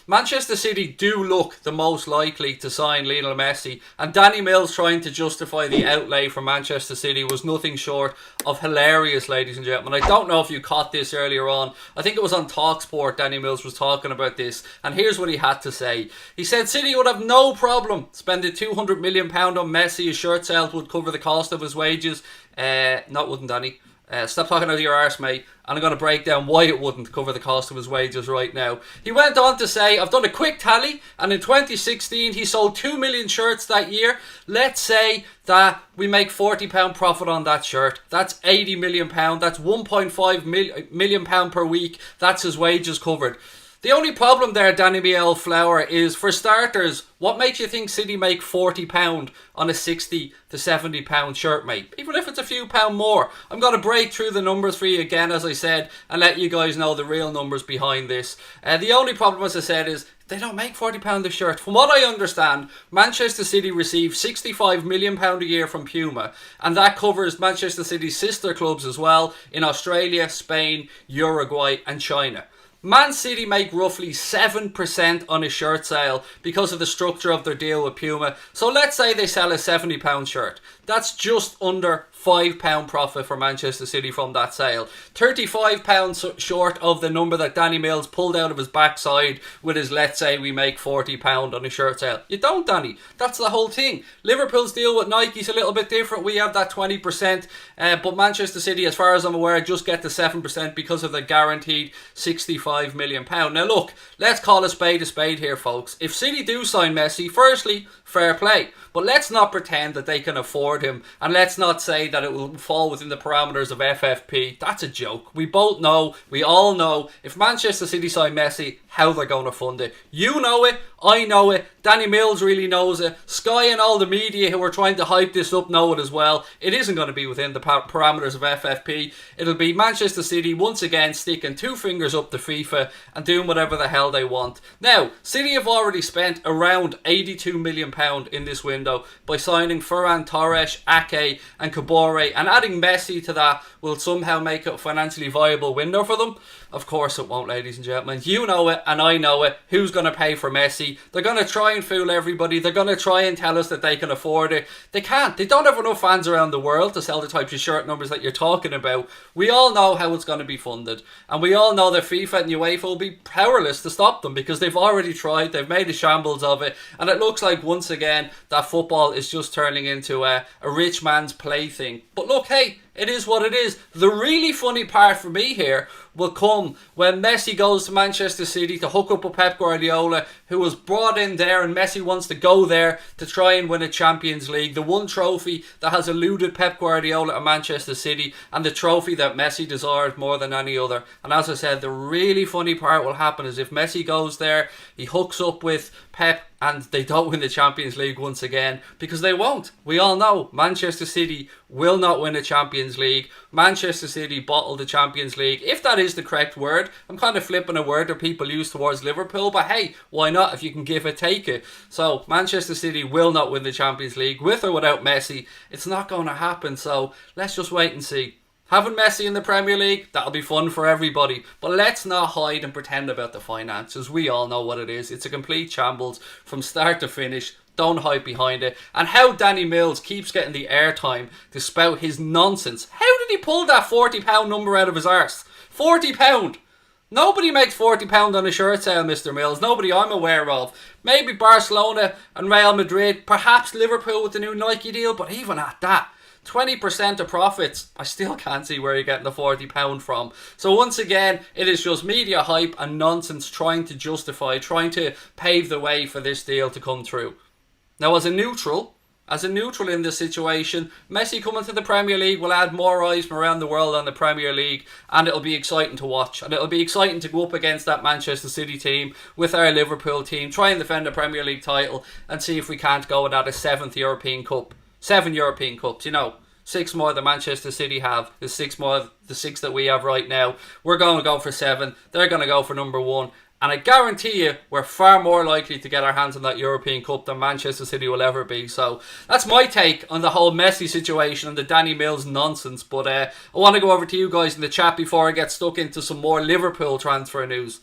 Manchester City do look the most likely to sign Lionel Messi, and Danny Mills trying to justify the outlay for Manchester City was nothing short of hilarious, ladies and gentlemen. I don't know if you caught this earlier on. I think it was on TalkSport. Danny Mills was talking about this, and here's what he had to say. He said City would have no problem spending £200 million on Messi. His shirt sales would cover the cost of his wages. Not wouldn't, Danny. Stop talking out of your arse, mate. And I'm going to break down why it wouldn't cover the cost of his wages right now. He went on to say, I've done a quick tally, and in 2016 he sold 2 million shirts that year. Let's say that we make £40 profit on that shirt. That's £80 million. That's £1.5 million per week. That's his wages covered. The only problem there, Danny Miel Flower, is for starters, what makes you think City make £40 on a £60 to £70 shirt, mate? Even if it's a few pound more. I'm going to break through the numbers for you again, as I said, and let you guys know the real numbers behind this. The only problem, as I said, is they don't make £40 a shirt. From what I understand, Manchester City receive £65 million a year from Puma, and that covers Manchester City's sister clubs as well in Australia, Spain, Uruguay and China. Man City make roughly 7% on a shirt sale because of the structure of their deal with Puma. So let's say they sell a £70 shirt. That's just under £5 profit for Manchester City from that sale. £35 short of the number that Danny Mills pulled out of his backside with his let's say we make £40 on a shirt sale. You don't, Danny. That's the whole thing. Liverpool's deal with Nike's a little bit different. We have that 20%. But Manchester City, as far as I'm aware, just get the 7% because of the guaranteed £65 million. Now look, let's call a spade here, folks. If City do sign Messi, firstly, fair play. But let's not pretend that they can afford him, and let's not say that it will fall within the parameters of FFP. That's a joke. We both know, we all know, if Manchester City sign Messi, how they're going to fund it. You know it, I know it, Danny Mills really knows it, Sky and all the media who are trying to hype this up know it as well. It isn't going to be within the parameters of FFP. It'll be Manchester City once again sticking two fingers up to FIFA and doing whatever the hell they want. Now, City have already spent around £82 million in this window by signing Ferran Torres, Ake and Kabore, and adding Messi to that will somehow make it a financially viable window for them. Of course it won't, ladies and gentlemen. You know it and I know it. Who's going to pay for Messi? They're going to try and fool everybody. They're going to try and tell us that they can afford it. They can't. They don't have enough fans around the world to sell the types of shirt numbers that you're talking about. We all know how it's going to be funded. And we all know that FIFA and UEFA will be powerless to stop them because they've already tried. They've made a shambles of it. And it looks like once again that football is just turning into a rich man's plaything. But look, hey, it is what it is. The really funny part for me here will come when Messi goes to Manchester City to hook up with Pep Guardiola, who was brought in there, and Messi wants to go there to try and win a Champions League. The one trophy that has eluded Pep Guardiola at Manchester City, and the trophy that Messi desires more than any other. And as I said, the really funny part will happen is if Messi goes there, he hooks up with Pep, and they don't win the Champions League once again, because they won't. We all know Manchester City will not win a Champions League. Manchester City bottled the Champions League, if that is the correct word. I'm kind of flipping a word that people use towards Liverpool, but hey, why not? If you can give it, take it. So Manchester City will not win the Champions League, with or without Messi. It's not going to happen, so let's just wait and see. Having Messi in the Premier League, that'll be fun for everybody. But let's not hide and pretend about the finances. We all know what it is. It's a complete shambles from start to finish. Don't hide behind it. And how Danny Mills keeps getting the airtime to spout his nonsense. How did he pull that £40 number out of his arse? £40! Nobody makes £40 on a shirt sale, Mr. Mills. Nobody I'm aware of. Maybe Barcelona and Real Madrid. Perhaps Liverpool with the new Nike deal. But even at that, 20% of profits, I still can't see where you're getting the £40 from. So once again, it is just media hype and nonsense trying to justify, trying to pave the way for this deal to come through. Now as a neutral in this situation, Messi coming to the Premier League will add more eyes from around the world on the Premier League, and it'll be exciting to watch, and it'll be exciting to go up against that Manchester City team with our Liverpool team, try and defend the Premier League title and see if we can't go without a 7th European Cup. 7 European Cups, 6 more than Manchester City have. There's 6 more, the 6 that we have right now. We're going to go for 7. They're going to go for number 1. And I guarantee you, we're far more likely to get our hands on that European Cup than Manchester City will ever be. So that's my take on the whole Messi situation and the Danny Mills nonsense. But I want to go over to you guys in the chat before I get stuck into some more Liverpool transfer news.